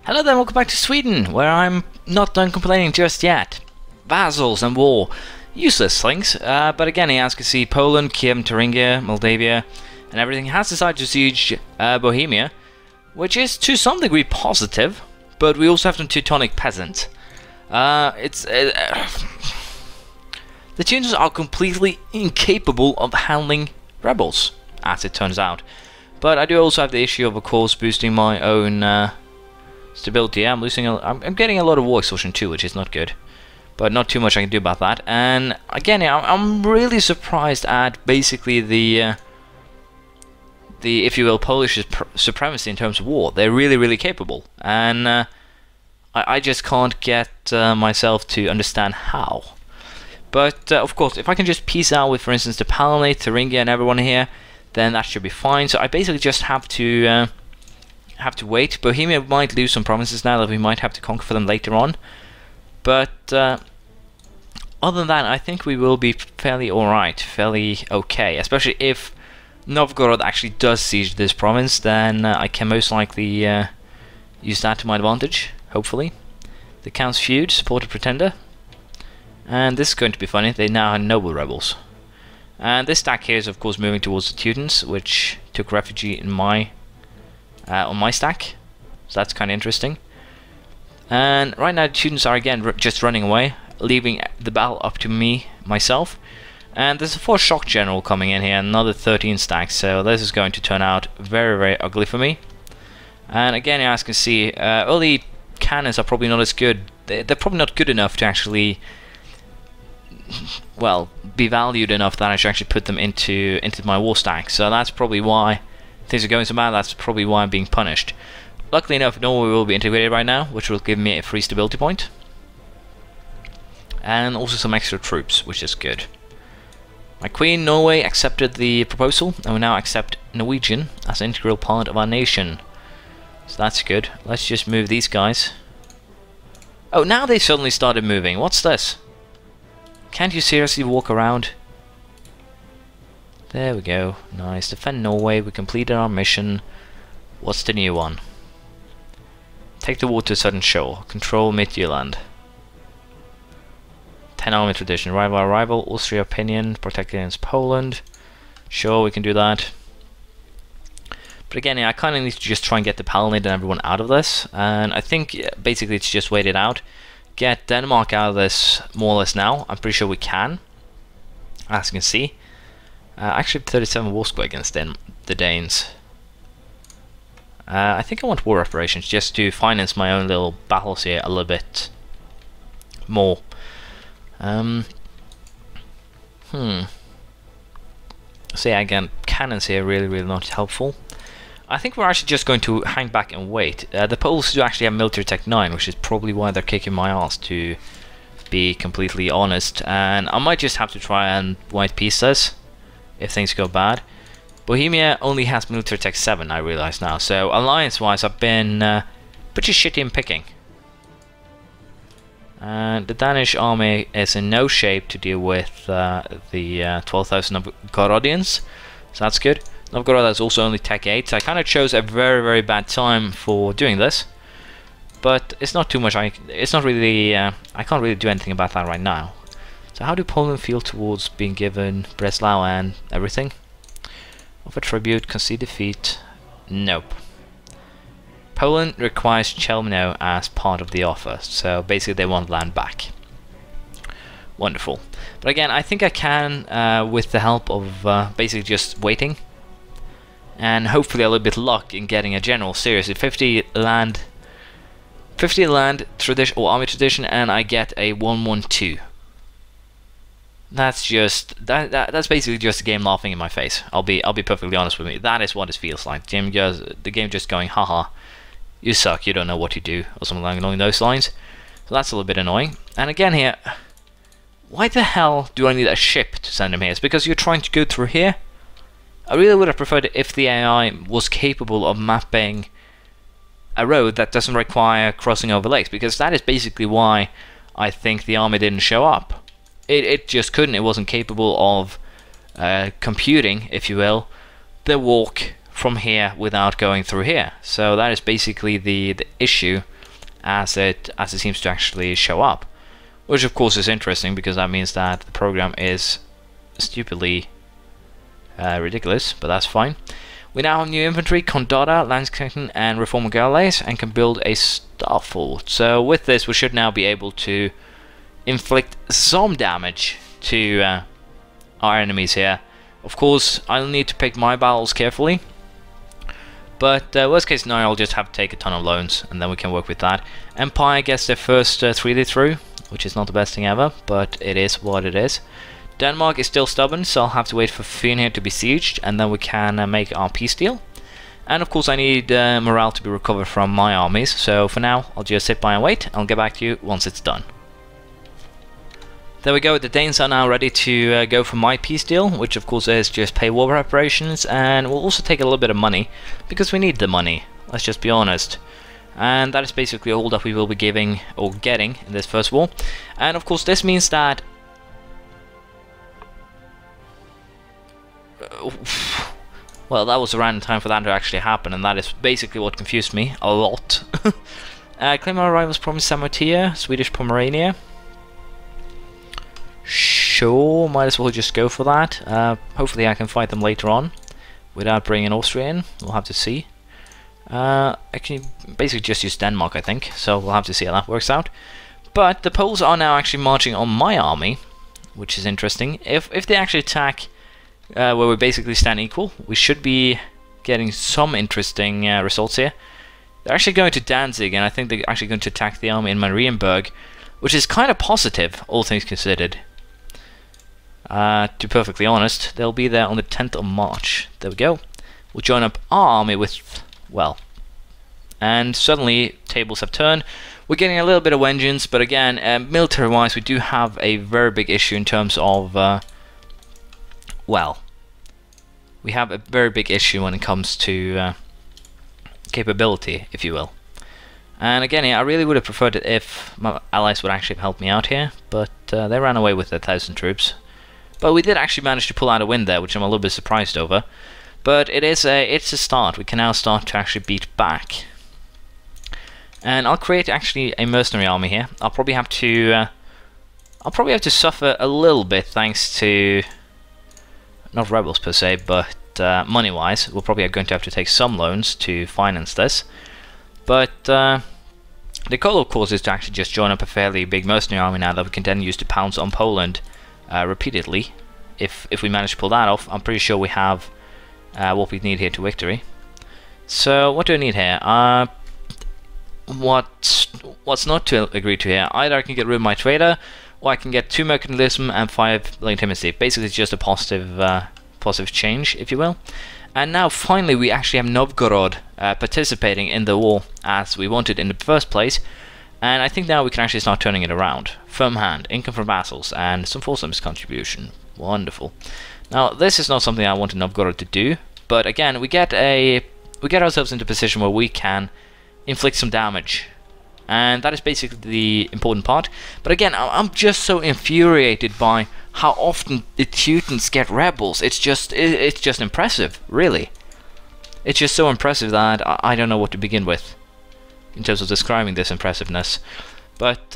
Hello there, welcome back to Sweden, where I'm not done complaining just yet. Vassals and war. Useless things, but again, as you can see, Poland, Kiev, Thuringia, Moldavia, and everything has decided to siege Bohemia, which is to some degree positive, but we also have some Teutonic peasants. The Teutons are completely incapable of handling rebels, as it turns out. But I do also have the issue of course, boosting my own stability. I'm getting a lot of war exhaustion too, which is not good. But not too much I can do about that. And again, I'm really surprised at basically the if you will, Polish supremacy in terms of war. They're really capable, and I just can't get myself to understand how. But of course, if I can just piece out with, for instance, the Palatinate, Thuringia, and everyone here, then that should be fine. So I basically just have to wait. Bohemia might lose some provinces now that we might have to conquer for them later on. But other than that, I think we will be fairly alright, fairly okay. Especially if Novgorod actually does siege this province, then I can most likely use that to my advantage, hopefully. The Count's feud, supported pretender. And this is going to be funny, they now have noble rebels. And this stack here is of course moving towards the Teutons, which took refuge in my on my stack. So that's kind of interesting. And right now the Teutons are again just running away, leaving the battle up to me, myself. And there's a 4 shock general coming in here, another 13 stacks, so this is going to turn out very ugly for me. And again, as you can see, early cannons are probably not as good. They're probably not good enough to actually, well, be valued enough that I should actually put them into my war stack. So that's probably why things are going so bad. That's probably why I'm being punished. Luckily enough, Norway will be integrated right now, which will give me a free stability point. And also some extra troops, which is good. My Queen, Norway, accepted the proposal, and we now accept Norwegian as an integral part of our nation. So that's good. Let's just move these guys. Oh, now they suddenly started moving. What's this? Can't you seriously walk around? There we go. Nice. Defend Norway. We completed our mission. What's the new one? Take the war to a southern shore. Control Midtjylland. 10 army tradition. Rival. Austria opinion. Protect against Poland. Sure, we can do that. But again, yeah, I kind of need to just try and get the Palatinate and everyone out of this. And I think basically it's just wait it out. Get Denmark out of this more or less now. I'm pretty sure we can, as you can see. Actually 37 war score against the Danes. I think I want war reparations just to finance my own little battles here a little bit more. So yeah, again, cannons here really not helpful. I think we're actually just going to hang back and wait. The Poles do actually have military tech 9, which is probably why they're kicking my ass, to be completely honest. And I might just have to try and white piece this if things go bad. Bohemia only has military tech 7, I realize now. So alliance-wise, I've been pretty shitty in picking. And the Danish army is in no shape to deal with the 12,000 Novgorodians, so that's good. Novgorod is also only tech 8, so I kind of chose a very bad time for doing this. But it's not too much. It's not really. I can't really do anything about that right now. So how do Poland feel towards being given Breslau and everything? Offer tribute, concede defeat. Nope. Poland requires Chelmno as part of the offer, so basically they want land back. Wonderful. But again, I think I can, with the help of basically just waiting, and hopefully a little bit of luck in getting a general. Seriously, 50 land tradition or army tradition, and I get a 112. That's just that's basically just the game laughing in my face. I'll be perfectly honest with me. That is what it feels like. The game just going, haha, you suck, you don't know what you do, or something along those lines. So that's a little bit annoying. And again here, why the hell do I need a ship to send him here? It's because you're trying to go through here? I really would have preferred it if the AI was capable of mapping a road that doesn't require crossing over lakes, because that is basically why I think the army didn't show up. It just couldn't. It wasn't capable of computing, if you will, the walk from here without going through here. So that is basically the issue as it seems to actually show up, which of course is interesting because that means that the program is stupidly ridiculous, but that's fine. We now have new infantry, Condada, Landscaden, and Reformer Galleys, and can build a star fort. So with this, we should now be able to inflict some damage to our enemies here. Of course, I'll need to pick my battles carefully, but worst case scenario, I'll just have to take a ton of loans, and then we can work with that. Empire gets their first 3D through, which is not the best thing ever, but it is what it is. Denmark is still stubborn, so I'll have to wait for Fyn here to be sieged, and then we can make our peace deal. And of course I need morale to be recovered from my armies, so for now I'll just sit by and wait. I'll get back to you once it's done. There we go, the Danes are now ready to go for my peace deal, which of course is just pay war reparations, and we'll also take a little bit of money, because we need the money, let's just be honest. And that is basically all that we will be giving, or getting, in this first war. And of course this means that well, that was a random time for that to actually happen, and that is basically what confused me a lot. Claim our rivals promised Samotia, Swedish Pomerania. Sure, might as well just go for that. Hopefully I can fight them later on without bringing Austria in. We'll have to see. Actually, basically just use Denmark, I think, so we'll have to see how that works out. But the Poles are now actually marching on my army, which is interesting. If they actually attack where we basically stand equal, we should be getting some interesting results here. They're actually going to Danzig, and I think they're actually going to attack the army in Marienburg, which is kind of positive, all things considered. To be perfectly honest, they'll be there on the 10th of March. There we go. We'll join up our army with, well, and suddenly tables have turned. We're getting a little bit of vengeance, but again, military-wise, we do have a very big issue in terms of well, we have a very big issue when it comes to capability, if you will. And again, I really would have preferred it if my allies would actually help me out here, but they ran away with their 1,000 troops. But we did actually manage to pull out a win there, which I'm a little bit surprised over. But it's a start. We can now start to actually beat back. And I'll create actually a mercenary army here. I'll probably have to suffer a little bit thanks to, not rebels per se, but money-wise, we're probably going to have to take some loans to finance this. But the goal, of course, is to actually just join up a fairly big mercenary army now that we can then use to pounce on Poland repeatedly. If we manage to pull that off, I'm pretty sure we have what we need here to victory. So what do I need here? What's not to agree to here? Either I can get rid of my trader, or I can get 2 mercantilism and 5 legitimacy. Basically, it's just a positive change, if you will. And now, finally, we actually have Novgorod participating in the war as we wanted in the first place. And I think now we can actually start turning it around. Firm hand, income from vassals, and some force contribution. Wonderful. Now, this is not something I wanted Novgorod to do, but again, we get ourselves into a position where we can inflict some damage. And that is basically the important part. But again, I'm just so infuriated by how often the Teutons get rebels. It's just impressive, really. It's just so impressive that I don't know what to begin with in terms of describing this impressiveness. But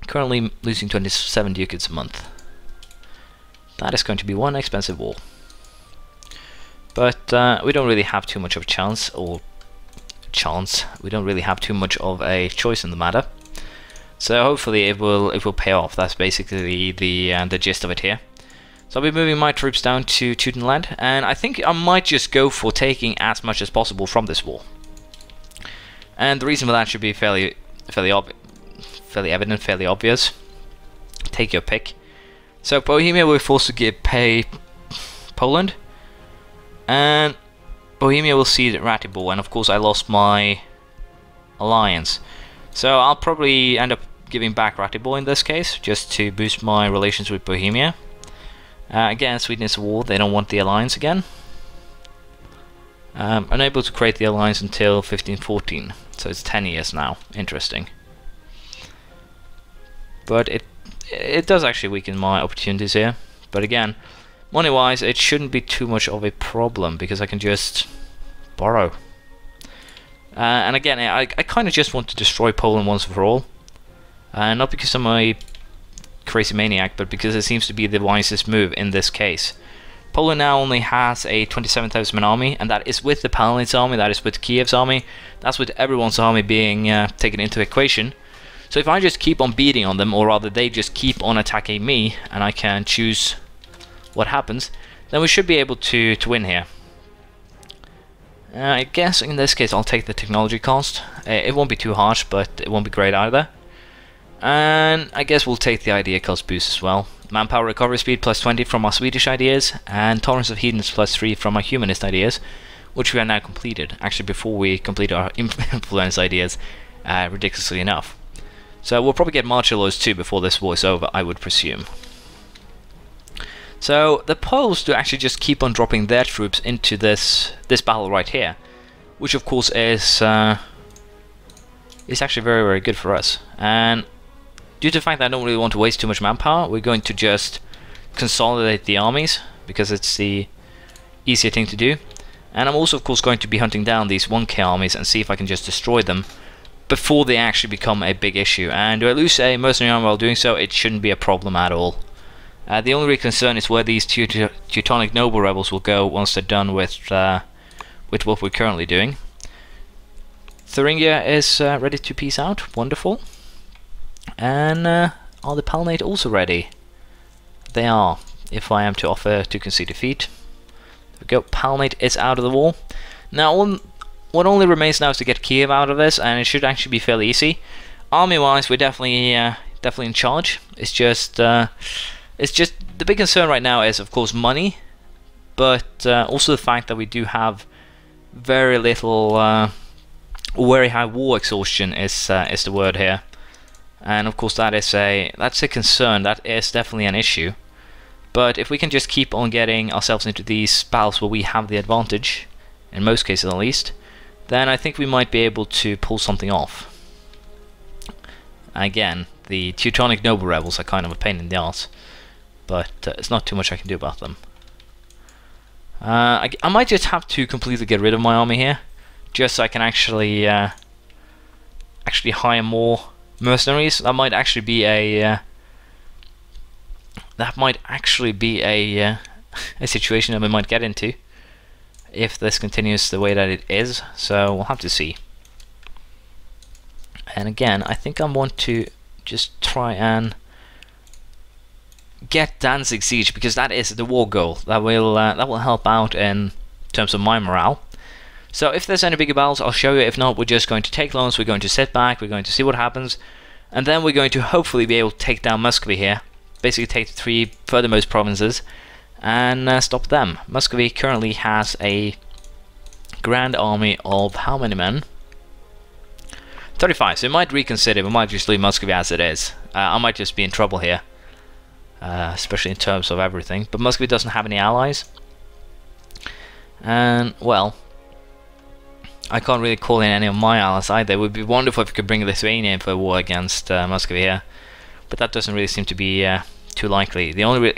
currently losing 27 ducats a month. That is going to be one expensive war. But we don't really have too much of a chance, we don't really have too much of a choice in the matter. So hopefully it will pay off. That's basically the gist of it here. So I'll be moving my troops down to Teutonland, and I think I might just go for taking as much as possible from this war. And the reason for that should be fairly evident, fairly obvious. Take your pick. So Bohemia we're forced to pay Poland, and Bohemia will cede Ratibor, and of course I lost my alliance. So I'll probably end up giving back Ratibor in this case, just to boost my relations with Bohemia. Again, Sweden is at war, they don't want the alliance again. Unable to create the alliance until 1514, so it's 10 years now. Interesting. But it does actually weaken my opportunities here. But again, money-wise, it shouldn't be too much of a problem, because I can just borrow. And again, I kind of just want to destroy Poland once and for all. Not because I'm a crazy maniac, but because it seems to be the wisest move in this case. Poland now only has a 27,000 man army, and that is with the Palatin's army, that is with Kiev's army, that's with everyone's army being taken into equation. So if I just keep on beating on them, or rather they just keep on attacking me, and I can choose what happens, then we should be able to win here. I guess in this case I'll take the technology cost. It won't be too harsh, but it won't be great either. And I guess we'll take the idea cost boost as well. Manpower recovery speed plus 20 from our Swedish ideas, and tolerance of heathens plus 3 from our humanist ideas, which we are now completed. Actually, before we complete our influence ideas, ridiculously enough. So we'll probably get martial laws too before this war is over, I would presume. So the Poles do actually just keep on dropping their troops into this battle right here, which of course is actually very, very good for us. And due to the fact that I don't really want to waste too much manpower, we're going to just consolidate the armies, because it's the easier thing to do. And I'm also of course going to be hunting down these 1k armies and see if I can just destroy them before they actually become a big issue. And do I lose a mercenary army while doing so? It shouldn't be a problem at all. The only real concern is where these Teutonic noble rebels will go once they're done with what we're currently doing. Thuringia is ready to peace out. Wonderful. And are the Palatinate also ready? They are, if I am to offer to concede defeat. There we go, Palatinate is out of the war. Now what only remains now is to get Kiev out of this, and it should actually be fairly easy. Army wise, we're definitely in charge. It's just the big concern right now is of course money, but also the fact that we do have very little very high war exhaustion is the word here. And of course that's a concern, that is definitely an issue. But if we can just keep on getting ourselves into these battles where we have the advantage, in most cases at least, then I think we might be able to pull something off. Again, the Teutonic noble rebels are kind of a pain in the arse, but it's not too much I can do about them. I might just have to completely get rid of my army here, just so I can actually hire more mercenaries. That might actually be a a situation that we might get into if this continues the way that it is. So we'll have to see. And again, I think I want to just try and get Danzig siege, because that is the war goal. That will help out in terms of my morale. So if there's any bigger battles, I'll show you. If not, we're just going to take loans, we're going to sit back, we're going to see what happens, and then we're going to hopefully be able to take down Muscovy here. Basically take the 3 furthermost provinces and stop them. Muscovy currently has a grand army of how many men? 35, so we might reconsider, we might just leave Muscovy as it is. I might just be in trouble here, especially in terms of everything. But Muscovy doesn't have any allies, and well, I can't really call in any of my allies either. It would be wonderful if we could bring Lithuania in for a war against Muscovy here, but that doesn't really seem to be too likely. The only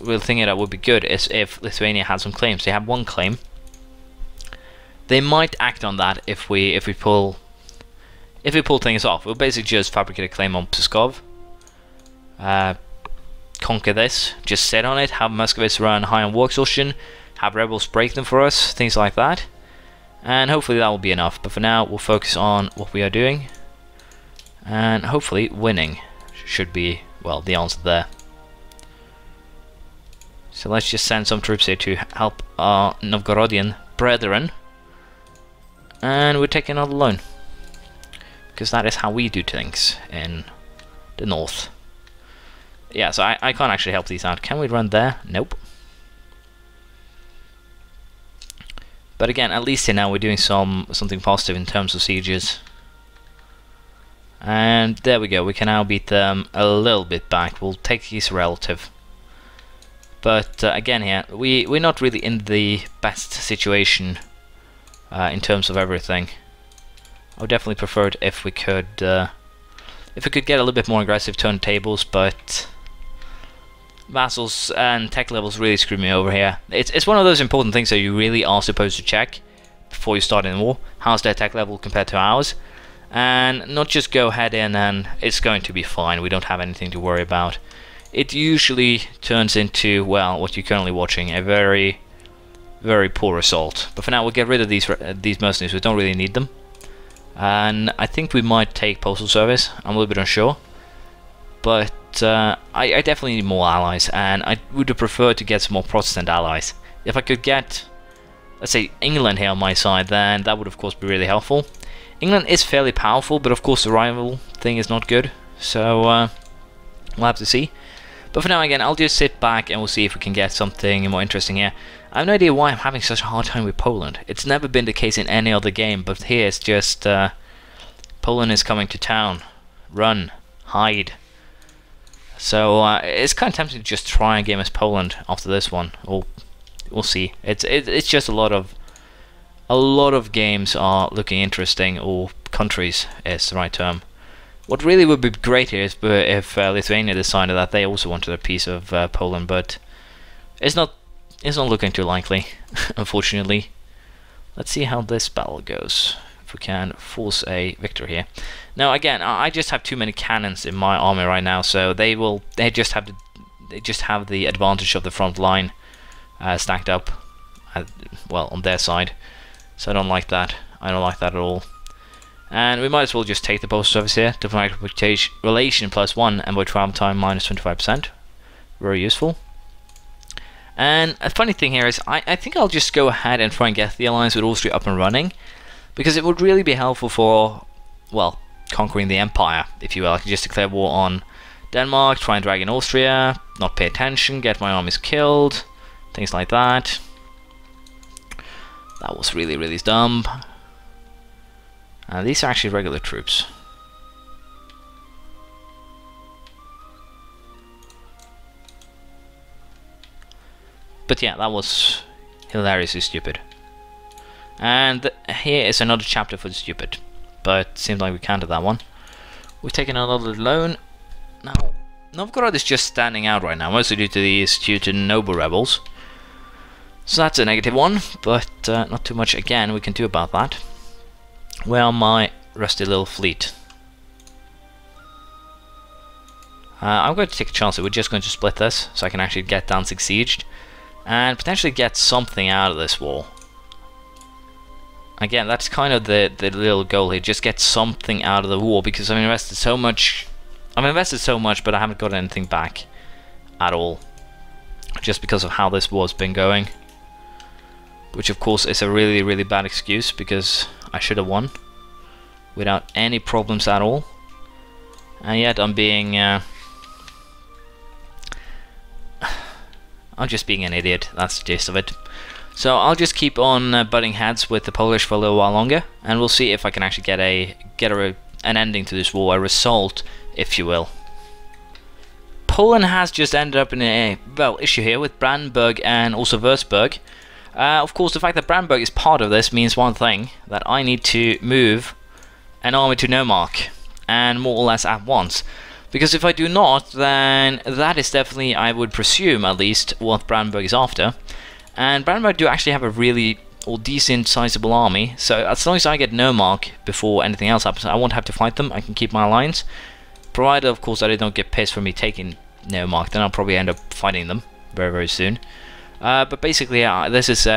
real thing that would be good is if Lithuania had some claims. They have 1 claim. They might act on that if we pull things off. We'll basically just fabricate a claim on Pskov, conquer this, just sit on it, have Muscovites run high on war exhaustion, have rebels break them for us, things like that, and hopefully that will be enough. But for now, we'll focus on what we are doing, and hopefully winning should be, well, the answer there. So let's just send some troops here to help our Novgorodian brethren, and we're taking another loan, because that is how we do things in the north. Yeah, so I can't actually help these out. Can we run there? Nope. But again, at least here now we're doing something positive in terms of sieges. And there we go, we can now beat them a little bit back. We'll take his relative. But again here, we're not really in the best situation in terms of everything. I would definitely prefer it if we could get a little bit more aggressive turntables, but vassals and tech levels really screw me over here. It's one of those important things that you really are supposed to check before you start in the war. How's their tech level compared to ours? And not just go head in and it's going to be fine. We don't have anything to worry about. It usually turns into, well, what you're currently watching, a very, very poor result. But for now, we'll get rid of these mercenaries. We don't really need them. And I think we might take postal service. I'm a little bit unsure. But I definitely need more allies, and I would have preferred to get some more Protestant allies. If I could get, let's say, England here on my side, then that would of course be really helpful. England is fairly powerful, but of course the rival thing is not good, so we'll have to see. But for now, again, I'll just sit back and we'll see if we can get something more interesting here. I have no idea why I'm having such a hard time with Poland. It's never been the case in any other game, but here it's just Poland is coming to town. Run. Hide. So it's kind of tempting to just try and game as Poland after this one. We'll see. It's just a lot of games are looking interesting, or countries is the right term. What really would be great here is if Lithuania decided that they also wanted a piece of Poland, but it's not looking too likely, unfortunately. Let's see how this battle goes. If we can force a victory here. Now again, I just have too many cannons in my army right now, so they just have the advantage of the front line stacked up, well, on their side. So I don't like that. I don't like that at all. And we might as well just take the postal service here. Diplomatic relation +1 and by travel time -25%. Very useful. And a funny thing here is I think I'll just go ahead and try and get the alliance with Austria up and running, because it would really be helpful for, well, conquering the empire, if you will. I can just declare war on Denmark, try and drag in Austria, not pay attention, get my armies killed, things like that. That was really, really dumb. These are actually regular troops. But yeah, that was hilariously stupid. And here is another chapter for the stupid. But seems like we can't do that one. We've taken another loan. Now, Novgorod is just standing out right now, mostly due to these Teuton noble rebels. So that's a negative one, but not too much again we can do about that. Where are my rusty little fleet? I'm going to take a chance that we're just going to split this, so I can actually get Danzig sieged, and potentially get something out of this war. Again, that's kind of the little goal here, just get something out of the war, because I've invested so much, but I haven't got anything back at all, just because of how this war's been going. Which of course is a really, really bad excuse, because I should have won without any problems at all, and yet I'm being I'm just being an idiot. That's the gist of it. So I'll just keep on butting heads with the Polish for a little while longer, and we'll see if I can actually get an ending to this war, a result, if you will. Poland has just ended up in a, well, issue here with Brandenburg and also Würzburg. Of course, the fact that Brandenburg is part of this means one thing, that I need to move an army to Neumark, and more or less at once. Because if I do not, then that is definitely, I would presume at least, what Brandenburg is after. And Brandenburg do actually have a really decent sizable army, so as long as I get Neumark before anything else happens, I won't have to fight them. I can keep my alliance, provided of course that they don't get pissed for me taking Neumark. Then I'll probably end up fighting them very, very soon. But basically, this is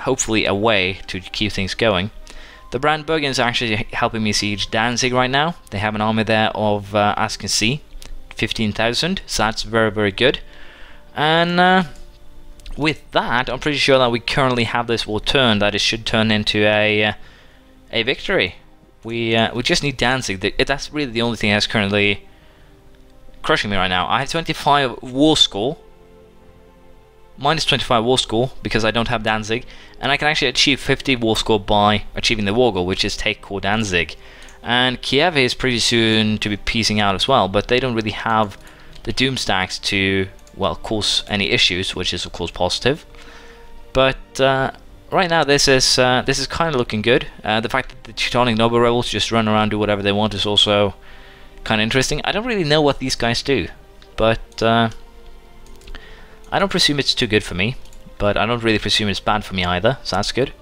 hopefully a way to keep things going. The Brandenburgians are actually helping me siege Danzig right now. They have an army there of, as you can see, 15,000, so that's very, very good. And with that, I'm pretty sure that we currently have this war turned, that it should turn into a victory. We just need Danzig. That's really the only thing that's currently crushing me right now. I have 25 war score. Minus 25 war score because I don't have Danzig, and I can actually achieve 50 war score by achieving the war goal, which is take core Danzig. And Kiev is pretty soon to be piecing out as well, but they don't really have the doom stacks to, well, cause any issues, which is of course positive. But right now this is kind of looking good. The fact that the Teutonic noble rebels just run around, do whatever they want, is also kind of interesting. I don't really know what these guys do, but I don't presume it's too good for me, but I don't really presume it's bad for me either, so that's good.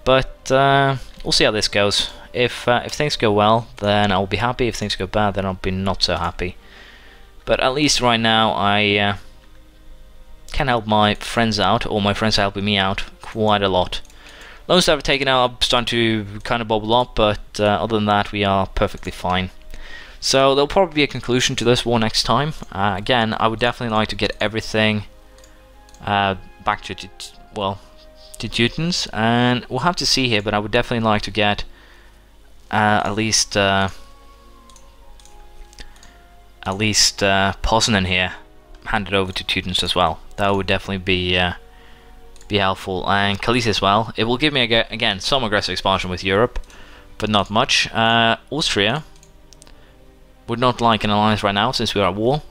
But we'll see how this goes. If things go well, then I'll be happy. If things go bad, then I'll be not so happy. But at least right now, I can help my friends out, or my friends are helping me out quite a lot. Loans that I've taken out are starting to kind of bubble up, but other than that, we are perfectly fine. So there'll probably be a conclusion to this war next time. Again, I would definitely like to get everything back to Teutons, and we'll have to see here. But I would definitely like to get at least Poznan here handed over to Teutons as well. That would definitely be helpful, and Calais as well. It will give me again some aggressive expansion with Europe, but not much. Austria would not like an alliance right now since we are at war,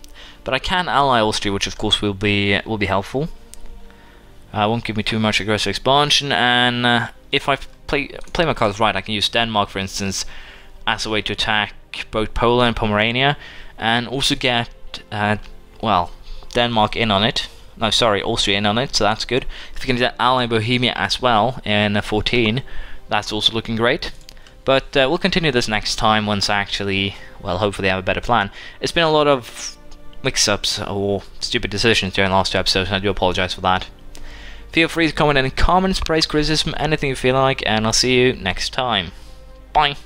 but I can ally Austria, which of course will be helpful. Won't give me too much aggressive expansion, and if I play my cards right, I can use Denmark, for instance, as a way to attack both Poland and Pomerania, and also get well, Denmark in on it. No, sorry, Austria in on it, so that's good. If we can get ally Bohemia as well in 14, that's also looking great. But we'll continue this next time once I actually, well, hopefully have a better plan. It's been a lot of mix-ups or stupid decisions during the last 2 episodes, and I do apologize for that. Feel free to comment any comments, praise, criticism, anything you feel like, and I'll see you next time. Bye!